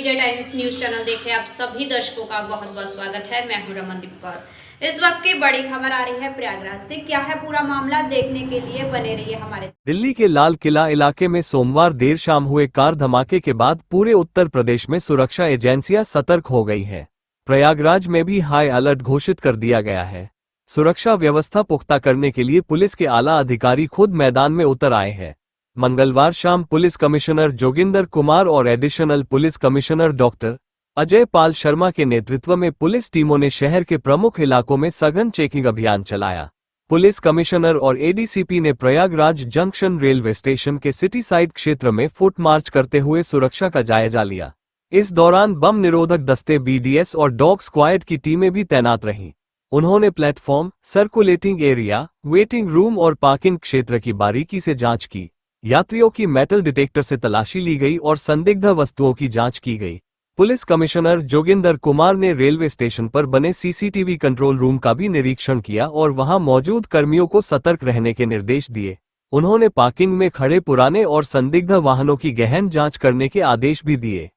Media times news channel देख रहे आप सभी दर्शकों का बहुत बहुत स्वागत है। मैं हूं रमनदीप कौर। इस वक्त की बड़ी खबर आ रही है प्रयागराज से। क्या है पूरा मामला, देखने के लिए बने रहिए हमारे। दिल्ली के लाल किला इलाके में सोमवार देर शाम हुए कार धमाके के बाद पूरे उत्तर प्रदेश में सुरक्षा एजेंसियां सतर्क हो गई हैं। प्रयागराज में भी हाई अलर्ट घोषित कर दिया गया है। सुरक्षा व्यवस्था पुख्ता करने के लिए पुलिस के आला अधिकारी खुद मैदान में उतर आए हैं। मंगलवार शाम पुलिस कमिश्नर जोगिंदर कुमार और additional police commissioner doctor Ajay Pal Sharma के नेतृत्व में पुलिस टीमों ने शहर के प्रमुख इलाकों में सघन चेकिंग अभियान चलाया। पुलिस कमिश्नर और एडीसीपी ने प्रयागराज जंक्शन रेलवे स्टेशन के सिटी साइड क्षेत्र में फुट मार्च करते हुए सुरक्षा का जायजा लिया। इस दौरान बम निरोधक दस्ते बीडीएस और डॉग स्क्वाड की टीमें भी तैनात रहीं। उन्होंने platform, circulating area, waiting room और पार्किंग क्षेत्र की बारीकी से जांच की। यात्रियों की मेटल डिटेक्टर से तलाशी ली गई और संदिग्ध वस्तुओं की जांच की गई। पुलिस कमिश्नर जोगिंदर कुमार ने रेलवे स्टेशन पर बने सीसीटीवी कंट्रोल रूम का भी निरीक्षण किया और वहां मौजूद कर्मियों को सतर्क रहने के निर्देश दिए। उन्होंने पार्किंग में खड़े पुराने और संदिग्ध वाहनों की गहन जांच करने के आदेश भी दिए।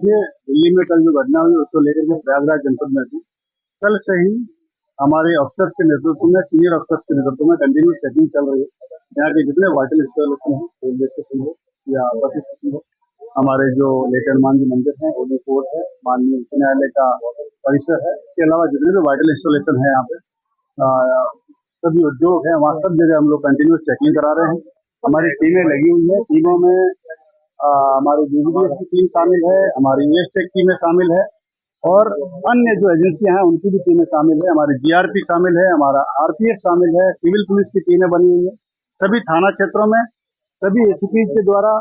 दिल्ली में कल जो घटना हुई उसको लेकर के प्रयागराज जनपद में थी। कल से ही हमारे अफसर्स के नेतृत्व में, सीनियर अफसर्स के नेतृत्व में कंटिन्यूस चेकिंग चल रही है। यहाँ के जितने वाइटल इंस्टॉलेशन हैं, रेलवे स्टेशन हो या बस स्टेशन हो, हमारे जो लेटर मान जी मंदिर है, ओडी कोर्ट है, माननीय उच्च न्यायालय का परिसर है, इसके अलावा जितने भी वाइटल इंस्टॉलेशन है यहाँ पे सभी उद्योग है, वहाँ सब जगह हम लोग कंटिन्यूस चेकिंग करा रहे हैं। हमारी टीमें लगी हुई है। टीमों में हमारी बीबीडीएस की टीम शामिल है, हमारी एस चेक टीमें शामिल है और अन्य जो एजेंसियां हैं उनकी भी टीमें शामिल है। हमारी जीआरपी शामिल है, हमारा आरपीएफ शामिल है, सिविल पुलिस की टीमें बनी हुई है। सभी थाना क्षेत्रों में सभी एसीपीज के द्वारा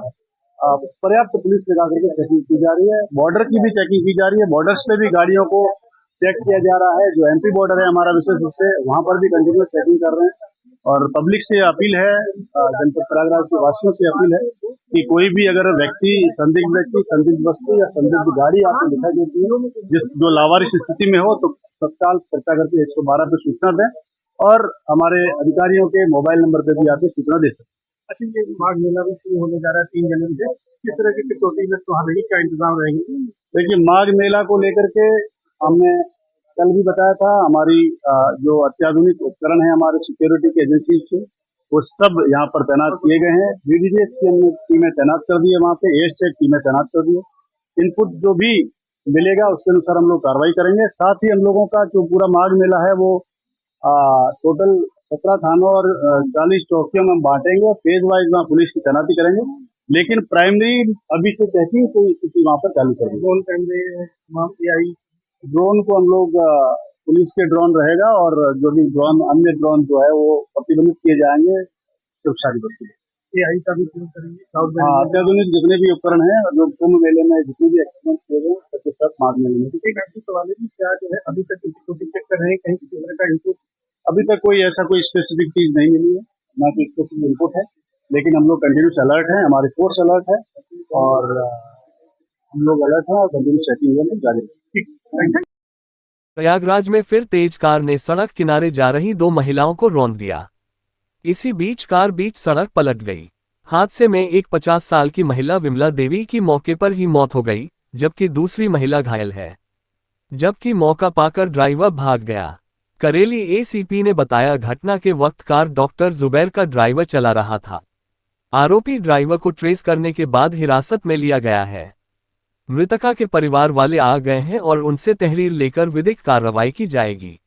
पर्याप्त पुलिस लगा करके चेकिंग की जा रही है। बॉर्डर की भी चेकिंग की जा रही है। बॉर्डर्स पे भी गाड़ियों को चेक किया जा रहा है। जो एमपी बॉर्डर है हमारा विशेष रूप से, वहां पर भी कंटिन्यूस चेकिंग कर रहे हैं। और पब्लिक से अपील है, जनपद प्रयागराज के वासियों से अपील है कि कोई भी अगर व्यक्ति, संदिग्ध वस्तु या संदिग्ध गाड़ी आपको दिखाई देती है जो लावारिस स्थिति में हो, तो तत्काल कृपया करके 112 पे सूचना दें और हमारे अधिकारियों के मोबाइल नंबर पे भी आप सूचना दे सकते हैं। अच्छा, ये माघ मेला भी शुरू होने जा रहा है 3 जनवरी से। किस तरह की कटौती में वहाँ रही, क्या इंतजाम रहेंगे? देखिए, माघ मेला को लेकर के हमने कल भी बताया था, हमारी जो अत्याधुनिक उपकरण है हमारे सिक्योरिटी की एजेंसीज के, वो सब यहाँ पर तैनात किए गए हैं। बीडीएस की हमने टीमें तैनात कर दी है, वहाँ पे एयर चेक टीमें तैनात कर दी है। इनपुट जो भी मिलेगा उसके अनुसार हम लोग कार्रवाई करेंगे। साथ ही हम लोगों का जो पूरा माघ मेला है वो टोटल 17 थानों और 40 चौकियों में बांटेंगे। फेज वाइज वहाँ पुलिस की तैनाती करेंगे, लेकिन प्राइमरी अभी से चेकिंग की स्थिति वहाँ पर चालू करेंगे। ड्रोन कैमरे, ड्रोन को हम लोग पुलिस के ड्रोन रहेगा और जो भी ड्रोन, अन्य ड्रोन जो है वो प्रतिबंधित किए जाएंगे सुरक्षा की दृष्टि से। AI का भी उपयोग करेंगे। अत्याधुनिक जितने भी उपकरण हैं जो कुंभ मेले में जितने भी एक्सपेरिमेंट किए गए सबके सब माघ मेले में। एक ऐसी सवाल है कि क्या जो है अभी तक चेक कर रहे हैं, कहीं किसी तरह का इनपुट? अभी तक कोई ऐसा कोई स्पेसिफिक चीज नहीं मिली है, ना कोई स्पेसिफिक इनपुट है, लेकिन हम लोग कंटिन्यूस अलर्ट हैं, हमारी फोर्स अलर्ट है और हम लोग अलर्ट हैं और कंटिन्यूस चेकिंग जारी है। प्रयागराज में फिर तेज कार ने सड़क किनारे जा रही 2 महिलाओं को रौंद दिया। इसी बीच कार बीच सड़क पलट गई। हादसे में एक 50 साल की महिला विमला देवी की मौके पर ही मौत हो गई, जबकि दूसरी महिला घायल है। जबकि मौका पाकर ड्राइवर भाग गया। करेली एसीपी ने बताया, घटना के वक्त कार डॉक्टर जुबैर का ड्राइवर चला रहा था। आरोपी ड्राइवर को ट्रेस करने के बाद हिरासत में लिया गया है। मृतका के परिवार वाले आ गए हैं और उनसे तहरीर लेकर विधिक कार्रवाई की जाएगी।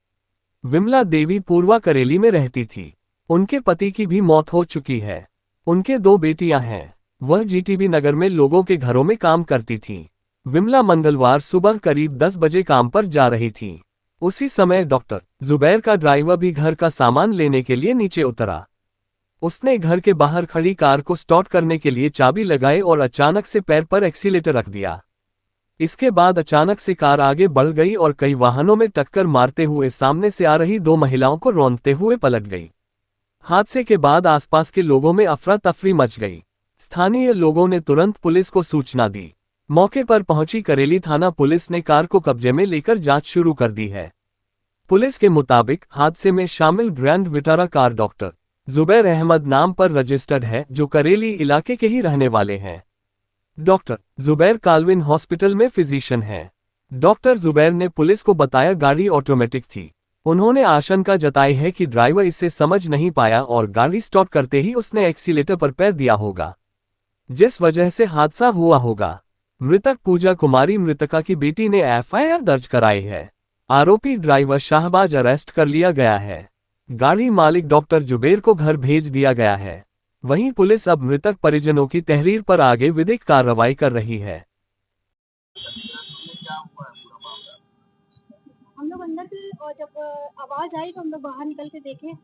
विमला देवी पूर्वा करेली में रहती थी। उनके पति की भी मौत हो चुकी है। उनके 2 बेटियां हैं। वह जीटीबी नगर में लोगों के घरों में काम करती थी। विमला मंगलवार सुबह करीब 10 बजे काम पर जा रही थी। उसी समय डॉक्टर जुबैर का ड्राइवर भी घर का सामान लेने के लिए नीचे उतरा। उसने घर के बाहर खड़ी कार को स्टार्ट करने के लिए चाबी लगाई और अचानक से पैर पर एक्सीलेटर रख दिया। इसके बाद अचानक से कार आगे बढ़ गई और कई वाहनों में टक्कर मारते हुए सामने से आ रही 2 महिलाओं को रौंदते हुए पलट गई। हादसे के बाद आसपास के लोगों में अफरा तफरी मच गई। स्थानीय लोगों ने तुरंत पुलिस को सूचना दी। मौके पर पहुंची करेली थाना पुलिस ने कार को कब्जे में लेकर जांच शुरू कर दी है। पुलिस के मुताबिक हादसे में शामिल Grand Vitara car doctor Zubair Ahmed नाम पर रजिस्टर्ड है, जो करेली इलाके के ही रहने वाले हैं। डॉक्टर जुबैर काल्विन हॉस्पिटल में फिजिशियन हैं। डॉक्टर जुबैर ने पुलिस को बताया गाड़ी ऑटोमेटिक थी। उन्होंने आशंका जताई है कि ड्राइवर इसे समझ नहीं पाया और गाड़ी स्टॉप करते ही उसने एक्सीलेटर पर पैर दिया होगा, जिस वजह से हादसा हुआ होगा। मृतक पूजा कुमारी मृतका की बेटी ने एफआईआर दर्ज कराई है। आरोपी ड्राइवर शाहबाज अरेस्ट कर लिया गया है। गाड़ी मालिक डॉक्टर जुबैर को घर भेज दिया गया है। वहीं पुलिस अब मृतक परिजनों की तहरीर पर आगे विधिक कार्रवाई कर रही है। हम लोग अंदर थे और जब आवाज आई तो हम लोग बाहर निकल के देखे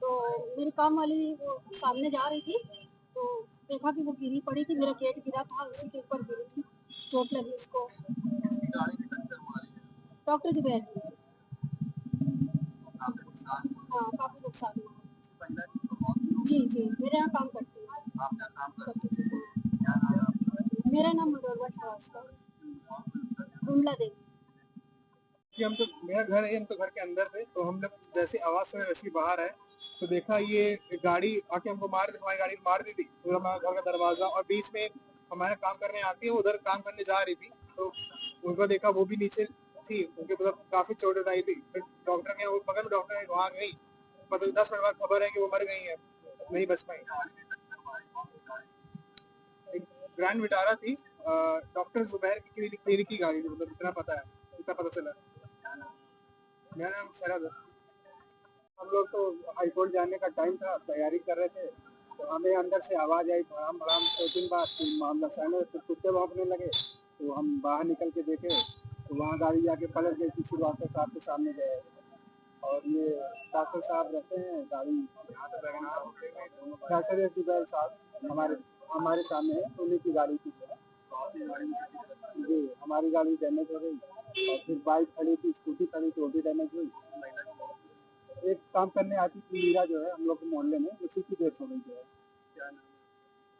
तो मेरी काम वाली वो सामने जा रही थी तो देखा कि वो गिरी पड़ी थी। मेरा गेट गिरा था, उसी के ऊपर गिरी थी, चोट लगी उसको। डॉक्टर जुबैर की। हाँ, काफी नुकसान हुआ। जी जी, मेरे यहाँ काम करती हूँ। मेरा नाम मनोरमा श्रीवास्तव, विमला देवी। कि हम तो मेरा घर है, हम तो घर के अंदर थे तो हम लोग जैसे आवाज सुने वैसे ही बाहर आए तो देखा ये गाड़ी आके हमको मार दी, हमारी गाड़ी मार दी थी। तो हमारा घर का दरवाजा और बीच में हमारे काम करने आती है, उधर काम करने जा रही थी तो उनको देखा वो भी नीचे थी, उनके मतलब काफी चोट आई थी। फिर डॉक्टर के बगल में डॉक्टर है वहाँ गई, मतलब 10 मिनट बाद खबर है कि वो मर गई है, नहीं बच पाई। एक ग्रैंड विटारा थी, डॉक्टर जुबैर की क्लिनिक की गाड़ी थी, मतलब इतना पता है, इतना पता चला। मेरा नाम शरद है। हम लोग तो हाई कोर्ट जाने का टाइम था, तैयारी कर रहे थे तो हमें अंदर से आवाज आई। हम आराम 2-3 बार मामला सहने, फिर कुत्ते भौंकने लगे तो हम बाहर निकल के देखे तो वहाँ गाड़ी जाके पलट गई। किसी डॉक्टर साहब के सामने गए और ये डॉक्टर साहब रहते हैं गाड़ी, डॉक्टर जुबैर साहब हमारे सामने है, उन्हीं की गाड़ी थी जी। हमारी गाड़ी डैमेज हो गई और फिर बाइक खड़ी थी, स्कूटी खड़ी थी, वो भी डैमेज हुई। एक काम करने आती थी मीरा जो है हम लोग के मोहल्ले में, उसी की डेथ हो गई जो है।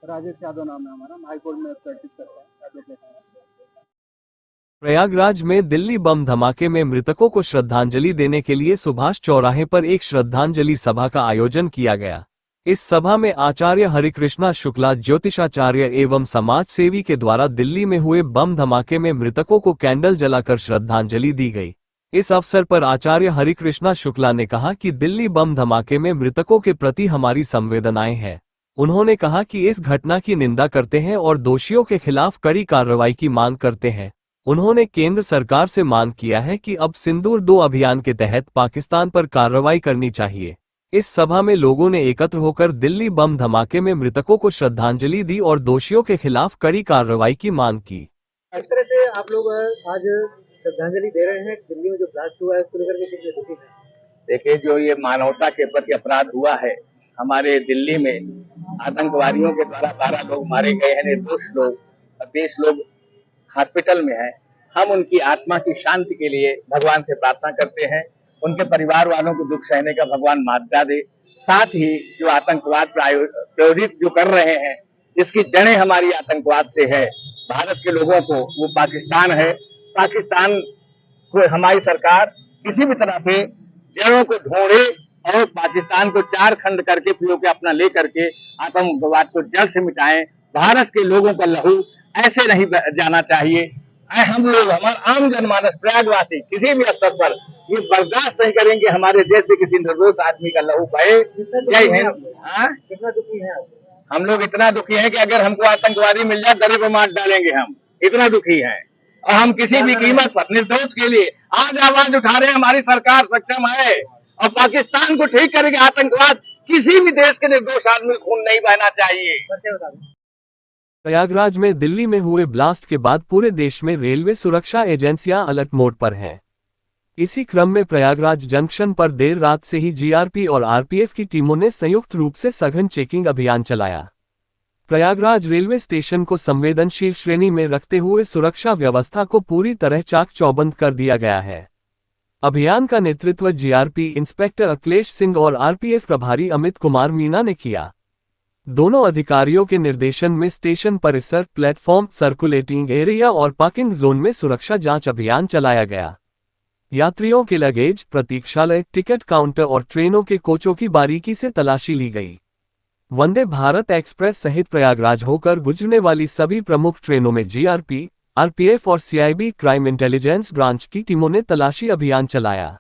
राजेश यादव नाम है हमारा, हाई कोर्ट में प्रैक्टिस करता है, एडवोकेट है। प्रयागराज में दिल्ली बम धमाके में मृतकों को श्रद्धांजलि देने के लिए सुभाष चौराहे पर एक श्रद्धांजलि सभा का आयोजन किया गया। इस सभा में आचार्य हरिकृष्णा शुक्ला ज्योतिषाचार्य एवं समाज सेवी के द्वारा दिल्ली में हुए बम धमाके में मृतकों को कैंडल जलाकर श्रद्धांजलि दी गई। इस अवसर पर आचार्य हरिकृष्णा शुक्ला ने कहा कि दिल्ली बम धमाके में मृतकों के प्रति हमारी संवेदनाएं हैं। उन्होंने कहा कि इस घटना की निंदा करते हैं और दोषियों के खिलाफ कड़ी कार्रवाई की मांग करते हैं। उन्होंने केंद्र सरकार से मांग किया है कि अब सिंदूर 2 अभियान के तहत पाकिस्तान पर कार्रवाई करनी चाहिए। इस सभा में लोगों ने एकत्र होकर दिल्ली बम धमाके में मृतकों को श्रद्धांजलि दी और दोषियों के खिलाफ कड़ी कार्रवाई की मांग की। इस तरह से आप लोग आज श्रद्धांजलि दे रहे हैं, दिल्ली में जो ब्लास्ट हुआ है उसको लेकर के कितने दुखी हैं? देखिए, जो ये मानवता के प्रति अपराध हुआ है हमारे दिल्ली में, आतंकवादियों के द्वारा 12 लोग मारे गए हैं, निर्दोष लोग, 20 लोग हॉस्पिटल में हैं। हम उनकी आत्मा की शांति के लिए भगवान से प्रार्थना करते हैं, उनके परिवार वालों को दुख सहने का भगवान मान्यता दे। साथ ही जो आतंकवाद प्रायोजित जो कर रहे हैं, इसकी जड़ें हमारी आतंकवाद से है। भारत के लोगों को वो पाकिस्तान है, पाकिस्तान को हमारी सरकार किसी भी तरह से जड़ों को ढूंढे और पाकिस्तान को 4 खंड करके पीओ के अपना ले करके आतंकवाद को जड़ से मिटाएं। भारत के लोगों का लहू ऐसे नहीं जाना चाहिए। हम लोग, हमारा आम जनमानस, प्रयागवासी किसी भी स्तर पर ये बर्दाश्त नहीं करेंगे हमारे देश से किसी निर्दोष आदमी का लहू बहे। जय हिंद। कितना दुखी है आप? हम लोग इतना दुखी हैं कि अगर हमको आतंकवादी मिल जाए गले को मार डालेंगे, हम इतना दुखी हैं। और हम किसी भी कीमत पर निर्दोष के लिए आज आवाज उठा रहे हैं। हमारी सरकार सक्षम है और पाकिस्तान को ठीक करेगी। आतंकवाद किसी भी देश के निर्दोष आदमी खून नहीं बहना चाहिए। प्रयागराज में दिल्ली में हुए ब्लास्ट के बाद पूरे देश में रेलवे सुरक्षा एजेंसियां अलर्ट मोड पर हैं। इसी क्रम में प्रयागराज जंक्शन पर देर रात से ही जीआरपी और आरपीएफ की टीमों ने संयुक्त रूप से सघन चेकिंग अभियान चलाया। प्रयागराज रेलवे स्टेशन को संवेदनशील श्रेणी में रखते हुए सुरक्षा व्यवस्था को पूरी तरह चाक चौबंद कर दिया गया है। अभियान का नेतृत्व जीआरपी इंस्पेक्टर अखिलेश सिंह और आरपीएफ प्रभारी अमित कुमार मीणा ने किया। दोनों अधिकारियों के निर्देशन में स्टेशन परिसर, प्लेटफॉर्म, सर्कुलेटिंग एरिया और पार्किंग जोन में सुरक्षा जांच अभियान चलाया गया। यात्रियों के लगेज, प्रतीक्षालय, टिकट काउंटर और ट्रेनों के कोचों की बारीकी से तलाशी ली गई। वंदे भारत एक्सप्रेस सहित प्रयागराज होकर गुजरने वाली सभी प्रमुख ट्रेनों में जीआरपी, आरपीएफ और सीआईबी क्राइम इंटेलिजेंस ब्रांच की टीमों ने तलाशी अभियान चलाया।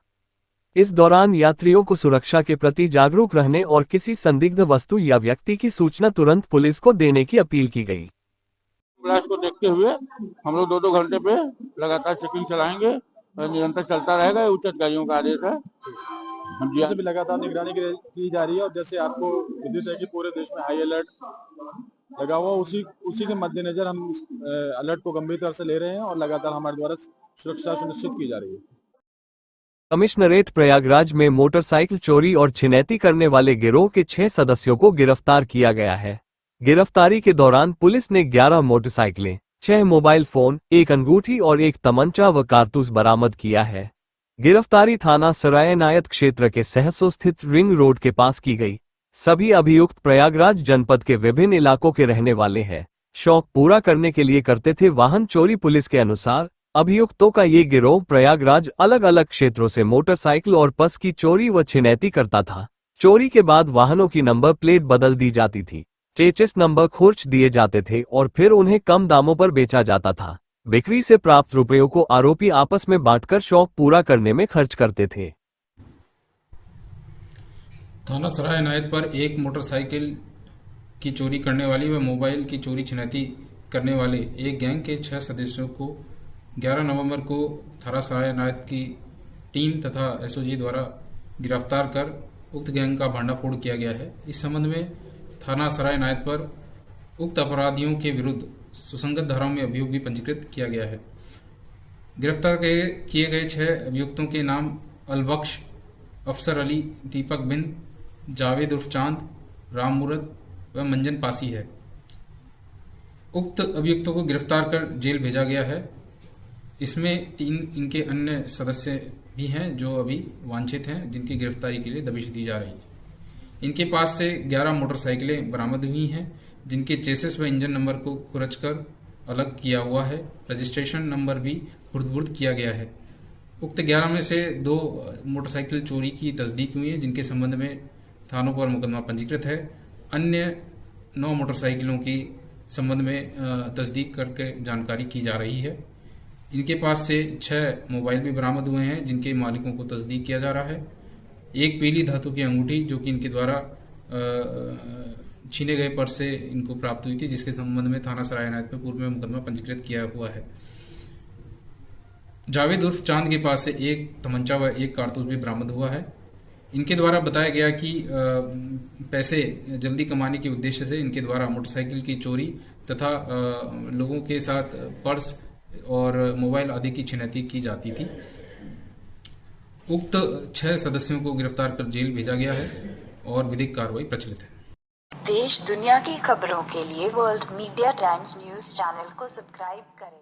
इस दौरान यात्रियों को सुरक्षा के प्रति जागरूक रहने और किसी संदिग्ध वस्तु या व्यक्ति की सूचना तुरंत पुलिस को देने की अपील की गई। ब्लास्ट को देखते हुए हम लोग 2-2 घंटे पे लगातार चेकिंग चलाएंगे और निरंतर चलता रहेगा। उच्च अधिकारियों का आदेश है। हम जी भी लगातार निगरानी की जा रही है और जैसे आपको विदित है कि पूरे देश में हाई अलर्ट लगा हुआ, उसी के मद्देनजर हम अलर्ट को गंभीरता से ले रहे हैं और लगातार हमारे द्वारा सुरक्षा सुनिश्चित की जा रही है। कमिश्नरेट प्रयागराज में मोटरसाइकिल चोरी और छिनैती करने वाले गिरोह के 6 सदस्यों को गिरफ्तार किया गया है। गिरफ्तारी के दौरान पुलिस ने 11 मोटरसाइकिलें, 6 मोबाइल फोन, 1 अंगूठी और 1 तमंचा व कारतूस बरामद किया है। गिरफ्तारी थाना सराय इनायत क्षेत्र के सहसो स्थित रिंग रोड के पास की गई। सभी अभियुक्त प्रयागराज जनपद के विभिन्न इलाकों के रहने वाले हैं। शौक पूरा करने के लिए करते थे वाहन चोरी। पुलिस के अनुसार अभियुक्तों का ये गिरोह प्रयागराज अलग अलग क्षेत्रों से मोटरसाइकिल और बस की चोरी व छिनैती करता था। चोरी के बाद वाहनों की नंबर प्लेट बदल दी जाती थी, चेचिस नंबर खोर्च दिए जाते थे और फिर उन्हें कम दामों पर बेचा जाता था। बिक्री से प्राप्त रुपयों को आरोपी आपस में बांटकर शौक पूरा करने में खर्च करते थे। थाना सराय इनायत पर एक मोटरसाइकिल की चोरी करने वाली व मोबाइल की चोरी छिनैती करने वाले एक गैंग के 6 सदस्यों को 11 नवंबर को थाना सराय इनायत की टीम तथा एसओजी द्वारा गिरफ्तार कर उक्त गैंग का भांडाफोड़ किया गया है। इस संबंध में थाना सराय इनायत पर उक्त अपराधियों के विरुद्ध सुसंगत धाराओं में अभियोग भी पंजीकृत किया गया है। गिरफ्तार किए गए 6 अभियुक्तों के नाम अलबख्श, अफसर अली, दीपक बिंद, जावेद उर्फ चांद, राम मूरत व मंजन पासी है। उक्त अभियुक्तों को गिरफ्तार कर जेल भेजा गया है। इसमें 3 इनके अन्य सदस्य भी हैं जो अभी वांछित हैं, जिनकी गिरफ्तारी के लिए दबिश दी जा रही है। इनके पास से 11 मोटरसाइकिलें बरामद हुई हैं, जिनके चेसिस व इंजन नंबर को खुरचकर अलग किया हुआ है। रजिस्ट्रेशन नंबर भी खुर्द-बुर्द किया गया है। उक्त 11 में से 2 मोटरसाइकिल चोरी की तस्दीक हुई है, जिनके संबंध में थानों पर मुकदमा पंजीकृत है। अन्य 9 मोटरसाइकिलों की संबंध में तस्दीक करके जानकारी की जा रही है। इनके पास से 6 मोबाइल भी बरामद हुए हैं, जिनके मालिकों को तस्दीक किया जा रहा है। एक पीली धातु की अंगूठी जो कि इनके द्वारा छीने गए पर्स से इनको प्राप्त हुई थी, जिसके संबंध में थाना सराय इनायत में पूर्व में मुकदमा पंजीकृत किया हुआ है। जावेद उर्फ चांद के पास से 1 तमंचा व 1 कारतूस भी बरामद हुआ है। इनके द्वारा बताया गया कि पैसे जल्दी कमाने के उद्देश्य से इनके द्वारा मोटरसाइकिल की चोरी तथा लोगों के साथ पर्स और मोबाइल आदि की छिनैती की जाती थी। उक्त 6 सदस्यों को गिरफ्तार कर जेल भेजा गया है और विधिक कार्रवाई प्रचलित है। देश दुनिया की खबरों के लिए world media times news channel को सब्सक्राइब करें।